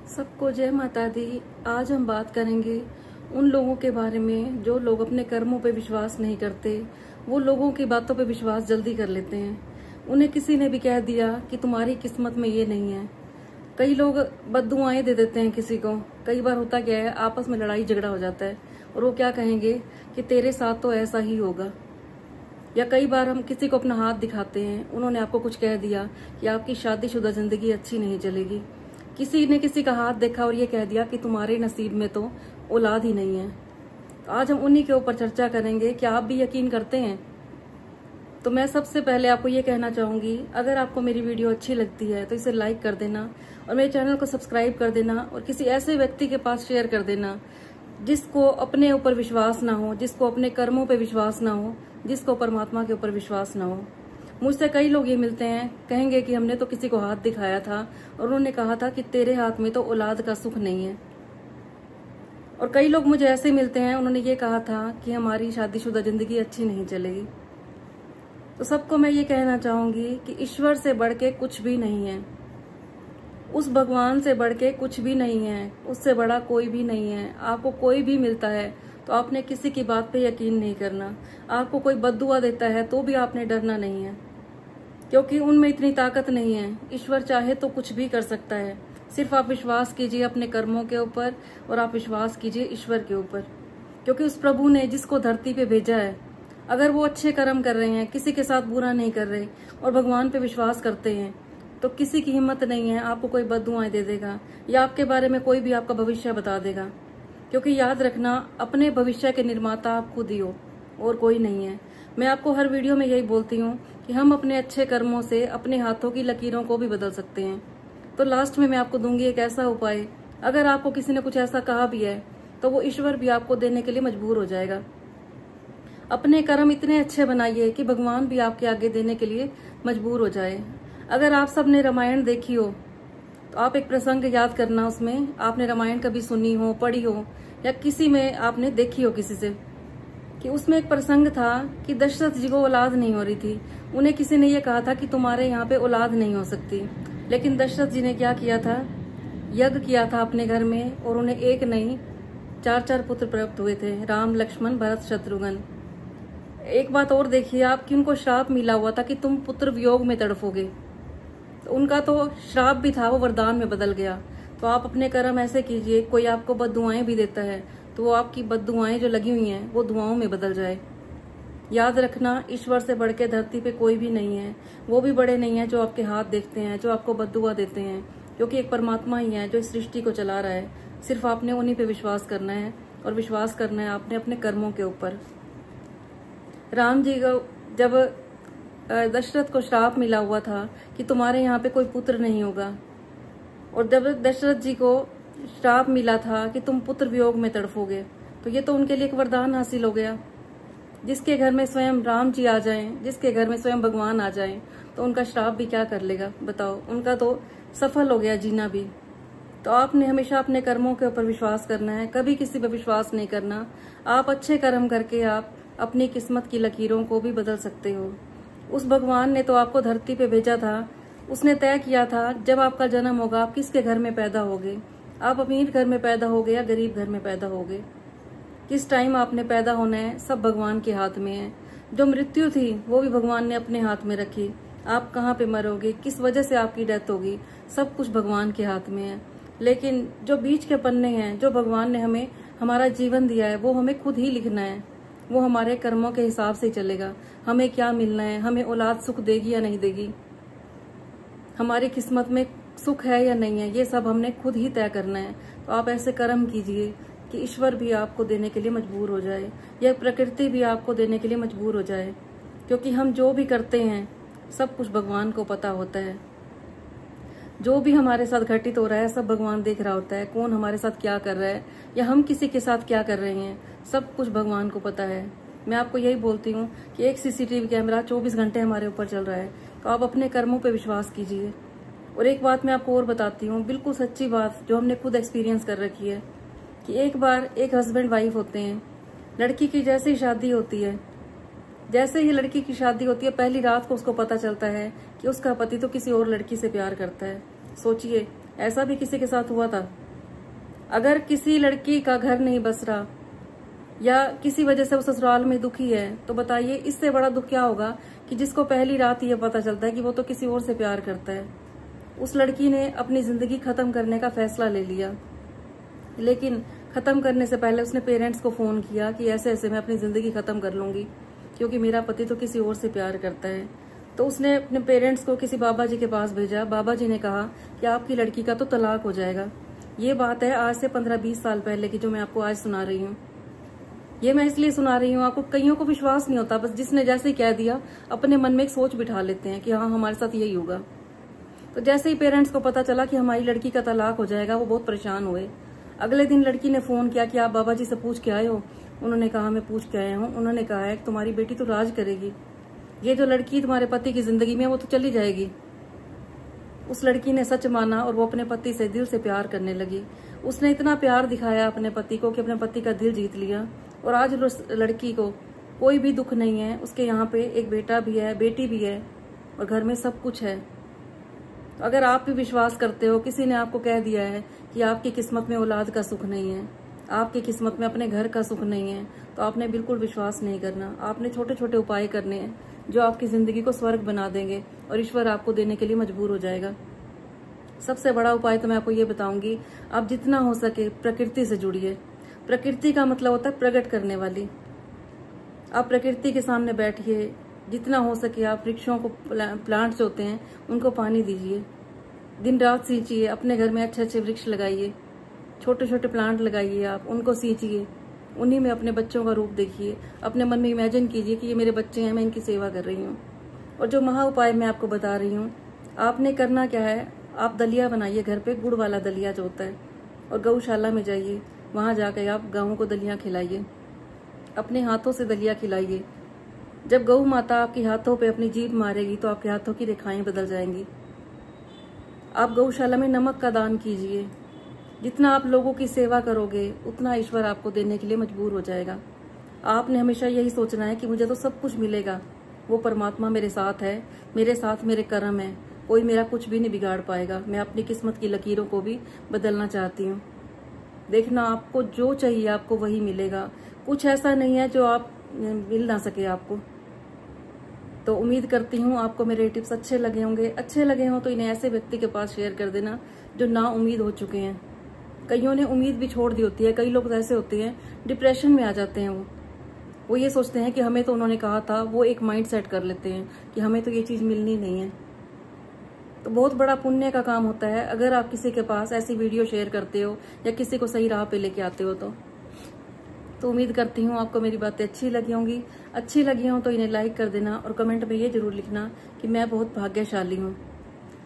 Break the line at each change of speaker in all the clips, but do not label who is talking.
सबको जय माता दी। आज हम बात करेंगे उन लोगों के बारे में जो लोग अपने कर्मों पे विश्वास नहीं करते। वो लोगों की बातों पे विश्वास जल्दी कर लेते हैं। उन्हें किसी ने भी कह दिया कि तुम्हारी किस्मत में ये नहीं है। कई लोग बद्दुआएं दे देते हैं किसी को। कई बार होता क्या है, आपस में लड़ाई झगड़ा हो जाता है और वो क्या कहेंगे कि तेरे साथ तो ऐसा ही होगा। या कई बार हम किसी को अपना हाथ दिखाते हैं, उन्होंने आपको कुछ कह दिया कि आपकी शादीशुदा जिंदगी अच्छी नहीं चलेगी। किसी ने किसी का हाथ देखा और ये कह दिया कि तुम्हारे नसीब में तो औलाद ही नहीं है। तो आज हम उन्हीं के ऊपर चर्चा करेंगे। क्या आप भी यकीन करते हैं? तो मैं सबसे पहले आपको ये कहना चाहूंगी, अगर आपको मेरी वीडियो अच्छी लगती है तो इसे लाइक कर देना और मेरे चैनल को सब्सक्राइब कर देना और किसी ऐसे व्यक्ति के पास शेयर कर देना जिसको अपने ऊपर विश्वास ना हो, जिसको अपने कर्मों पे विश्वास ना हो, जिसको परमात्मा के ऊपर विश्वास ना हो। मुझसे कई लोग ये मिलते हैं, कहेंगे कि हमने तो किसी को हाथ दिखाया था और उन्होंने कहा था कि तेरे हाथ में तो औलाद का सुख नहीं है। और कई लोग मुझे ऐसे मिलते हैं, उन्होंने ये कहा था कि हमारी शादीशुदा जिंदगी अच्छी नहीं चलेगी। तो सबको मैं ये कहना चाहूंगी कि ईश्वर से बढ़ के कुछ भी नहीं है, उस भगवान से बढ़ के कुछ भी नहीं है, उससे बड़ा कोई भी नहीं है। आपको कोई भी मिलता है तो आपने किसी की बात पे यकीन नहीं करना। आपको कोई बद्दुआ देता है तो भी आपने डरना नहीं है, क्योंकि उनमें इतनी ताकत नहीं है। ईश्वर चाहे तो कुछ भी कर सकता है। सिर्फ आप विश्वास कीजिए अपने कर्मों के ऊपर और आप विश्वास कीजिए ईश्वर के ऊपर, क्योंकि उस प्रभु ने जिसको धरती पे भेजा है, अगर वो अच्छे कर्म कर रहे हैं, किसी के साथ बुरा नहीं कर रहे और भगवान पे विश्वास करते हैं, तो किसी की हिम्मत नहीं है आपको कोई बद्दुआएं दे देगा या आपके बारे में कोई भी आपका भविष्य बता देगा। क्योंकि याद रखना, अपने भविष्य के निर्माता आप खुद ही हो और कोई नहीं है। मैं आपको हर वीडियो में यही बोलती हूँ कि हम अपने अच्छे कर्मों से अपने हाथों की लकीरों को भी बदल सकते हैं। तो लास्ट में मैं आपको दूंगी एक ऐसा उपाय, अगर आपको किसी ने कुछ ऐसा कहा भी है तो वो ईश्वर भी आपको देने के लिए मजबूर हो जाएगा। अपने कर्म इतने अच्छे बनाइए कि भगवान भी आपके आगे देने के लिए मजबूर हो जाए। अगर आप सबने रामायण देखी हो तो आप एक प्रसंग याद करना, उसमें आपने रामायण कभी सुनी हो, पढ़ी हो या किसी में आपने देखी हो किसी से, कि उसमें एक प्रसंग था कि दशरथ जी को औलाद नहीं हो रही थी। उन्हें किसी ने ये कहा था कि तुम्हारे यहाँ पे औलाद नहीं हो सकती, लेकिन दशरथ जी ने क्या किया था, यज्ञ किया था अपने घर में और उन्हें एक नहीं 4 पुत्र प्राप्त हुए थे, राम, लक्ष्मण, भरत, शत्रुघ्न। एक बात और देखिए आप कि उनको श्राप मिला हुआ था कि तुम पुत्र वियोग में तड़फोगे। तो उनका तो श्राप भी था, वो वरदान में बदल गया। तो आप अपने कर्म ऐसे कीजिए, कोई आपको बद्दुआएं भी देता है तो वो आपकी बद्दुआएं जो लगी हुई हैं वो दुआओं में बदल जाए। याद रखना, ईश्वर से बढ़ के धरती पे कोई भी नहीं है। वो भी बड़े नहीं है जो आपके हाथ देखते हैं, जो आपको बद्दुआ देते हैं, क्योंकि एक परमात्मा ही है जो इस सृष्टि को चला रहा है। सिर्फ आपने उन्हीं पे विश्वास करना है और विश्वास करना है आपने अपने कर्मों के ऊपर। राम जी को जब दशरथ को श्राप मिला हुआ था कि तुम्हारे यहाँ पे कोई पुत्र नहीं होगा, और जब दशरथ जी को श्राप मिला था कि तुम पुत्र वियोग में तड़फोगे, तो ये तो उनके लिए एक वरदान हासिल हो गया। जिसके घर में स्वयं राम जी आ जाएं, जिसके घर में स्वयं भगवान आ जाएं, तो उनका श्राप भी क्या कर लेगा बताओ। उनका तो सफल हो गया जीना भी। तो आपने हमेशा अपने कर्मों के ऊपर विश्वास करना है, कभी किसी पर विश्वास नहीं करना। आप अच्छे कर्म करके आप अपनी किस्मत की लकीरों को भी बदल सकते हो। उस भगवान ने तो आपको धरती पे भेजा था, उसने तय किया था जब आपका जन्म होगा आप किसके घर में पैदा होगे। आप अमीर घर में पैदा होगे या गरीब घर में पैदा होगे, किस टाइम आपने पैदा होना है सब भगवान के हाथ में है। जो मृत्यु थी वो भी भगवान ने अपने हाथ में रखी। आप कहाँ पे मरोगे, किस वजह से आपकी डेथ होगी, सब कुछ भगवान के हाथ में है। लेकिन जो बीच के पन्ने हैं, जो भगवान ने हमें हमारा जीवन दिया है, वो हमें खुद ही लिखना है। वो हमारे कर्मों के हिसाब से चलेगा। हमें क्या मिलना है, हमें औलाद सुख देगी या नहीं देगी, हमारी किस्मत में सुख है या नहीं है, ये सब हमने खुद ही तय करना है। तो आप ऐसे कर्म कीजिए कि ईश्वर भी आपको देने के लिए मजबूर हो जाए या प्रकृति भी आपको देने के लिए मजबूर हो जाए, क्योंकि हम जो भी करते हैं सब कुछ भगवान को पता होता है। जो भी हमारे साथ घटित हो रहा है सब भगवान देख रहा होता है। कौन हमारे साथ क्या कर रहा है या हम किसी के साथ क्या कर रहे हैं, सब कुछ भगवान को पता है। मैं आपको यही बोलती हूँ कि एक सीसीटीवी कैमरा 24 घंटे हमारे ऊपर चल रहा है, तो आप अपने कर्मों पे विश्वास कीजिए। और एक बात मैं आपको और बताती हूँ, बिल्कुल सच्ची बात जो हमने खुद एक्सपीरियंस कर रखी है, कि एक बार एक हस्बैंड वाइफ होते हैं, लड़की की जैसे ही शादी होती है, जैसे ही लड़की की शादी होती है पहली रात को उसको पता चलता है कि उसका पति तो किसी और लड़की से प्यार करता है। सोचिए, ऐसा भी किसी के साथ हुआ था? अगर किसी लड़की का घर नहीं बस रहा या किसी वजह से वो ससुराल में दुखी है, तो बताइए इससे बड़ा दुख क्या होगा कि जिसको पहली रात ही ये पता चलता है कि वो तो किसी और से प्यार करता है। उस लड़की ने अपनी जिंदगी खत्म करने का फैसला ले लिया, लेकिन खत्म करने से पहले उसने पेरेंट्स को फोन किया कि ऐसे ऐसे मैं अपनी जिंदगी खत्म कर लूंगी क्योंकि मेरा पति तो किसी और से प्यार करता है। तो उसने अपने पेरेंट्स को किसी बाबा जी के पास भेजा। बाबा जी ने कहा कि आपकी लड़की का तो तलाक हो जाएगा। ये बात है आज से 15-20 साल पहले की, जो मैं आपको आज सुना रही हूँ। ये मैं इसलिए सुना रही हूँ, आपको कईयों को विश्वास नहीं होता, बस जिसने जैसे ही कह दिया अपने मन में एक सोच बिठा लेते हैं कि हाँ हमारे साथ यही होगा। तो जैसे ही पेरेंट्स को पता चला कि हमारी लड़की का तलाक हो जाएगा, वो बहुत परेशान हुए। अगले दिन लड़की ने फोन किया कि आप बाबा जी से पूछ के आए हो? उन्होंने कहा मैं पूछ के आया हूँ। उन्होंने कहा है कि तुम्हारी बेटी तो राज करेगी, ये जो लड़की तुम्हारे पति की जिंदगी में वो तो चली जाएगी। उस लड़की ने सच माना और वो अपने पति से दिल से प्यार करने लगी। उसने इतना प्यार दिखाया अपने पति को कि अपने पति का दिल जीत लिया। और आज उस लड़की को कोई भी दुख नहीं है। उसके यहाँ पे एक बेटा भी है, बेटी भी है और घर में सब कुछ है। तो अगर आप भी विश्वास करते हो, किसी ने आपको कह दिया है कि आपकी किस्मत में औलाद का सुख नहीं है, आपकी किस्मत में अपने घर का सुख नहीं है, तो आपने बिल्कुल विश्वास नहीं करना। आपने छोटे छोटे उपाय करने हैं जो आपकी जिंदगी को स्वर्ग बना देंगे और ईश्वर आपको देने के लिए मजबूर हो जाएगा। सबसे बड़ा उपाय तो मैं आपको ये बताऊंगी, आप जितना हो सके प्रकृति से जुड़िए। प्रकृति का मतलब होता है प्रकट करने वाली। आप प्रकृति के सामने बैठिए, जितना हो सके आप वृक्षों को, प्लांट्स होते हैं उनको पानी दीजिए, दिन रात सींचिए। अपने घर में अच्छे अच्छे वृक्ष लगाइए, छोटे छोटे प्लांट लगाइए, आप उनको सींचिए, उन्हीं में अपने बच्चों का रूप देखिए। अपने मन में इमेजिन कीजिए कि ये मेरे बच्चे हैं, मैं इनकी सेवा कर रही हूँ। और जो महा उपाय मैं आपको बता रही हूँ, आपने करना क्या है, आप दलिया बनाइए घर पे, गुड़ वाला दलिया जो होता है, और गौशाला में जाइए, वहां जाकर आप गायों को दलिया खिलाइए, अपने हाथों से दलिया खिलाइए। जब गौ माता आपके हाथों पे अपनी जीभ मारेगी तो आपके हाथों की रेखाएं बदल जाएंगी। आप गौशाला में नमक का दान कीजिए। जितना आप लोगों की सेवा करोगे उतना ईश्वर आपको देने के लिए मजबूर हो जाएगा। आपने हमेशा यही सोचना है कि मुझे तो सब कुछ मिलेगा, वो परमात्मा मेरे साथ है, मेरे साथ मेरे कर्म है, कोई मेरा कुछ भी नहीं बिगाड़ पाएगा। मैं अपनी किस्मत की लकीरों को भी बदलना चाहती हूँ। देखना, आपको जो चाहिए आपको वही मिलेगा। कुछ ऐसा नहीं है जो आप मिल ना सके आपको। तो उम्मीद करती हूँ आपको मेरे टिप्स अच्छे लगे होंगे। अच्छे लगे हो तो इन्हें ऐसे व्यक्ति के पास शेयर कर देना जो ना उम्मीद हो चुके हैं। कईयों ने उम्मीद भी छोड़ दी होती है। कई लोग ऐसे होते हैं डिप्रेशन में आ जाते हैं। वो ये सोचते हैं कि हमें तो उन्होंने कहा था, वो एक माइंड सेट कर लेते हैं कि हमें तो ये चीज मिलनी नहीं है। तो बहुत बड़ा पुण्य का काम होता है अगर आप किसी के पास ऐसी वीडियो शेयर करते हो या किसी को सही राह पे लेके आते हो। तो उम्मीद करती हूँ आपको मेरी बातें अच्छी लगी होंगी। अच्छी लगी हो तो इन्हें लाइक कर देना और कमेंट में ये जरूर लिखना कि मैं बहुत भाग्यशाली हूँ।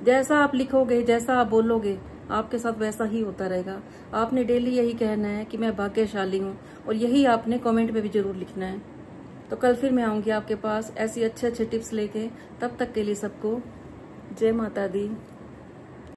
जैसा आप लिखोगे, जैसा आप बोलोगे, आपके साथ वैसा ही होता रहेगा। आपने डेली यही कहना है कि मैं भाग्यशाली हूँ, और यही आपने कमेंट में भी जरूर लिखना है। तो कल फिर मैं आऊंगी आपके पास ऐसी अच्छे अच्छे टिप्स लेके। तब तक के लिए सबको जय माता दी।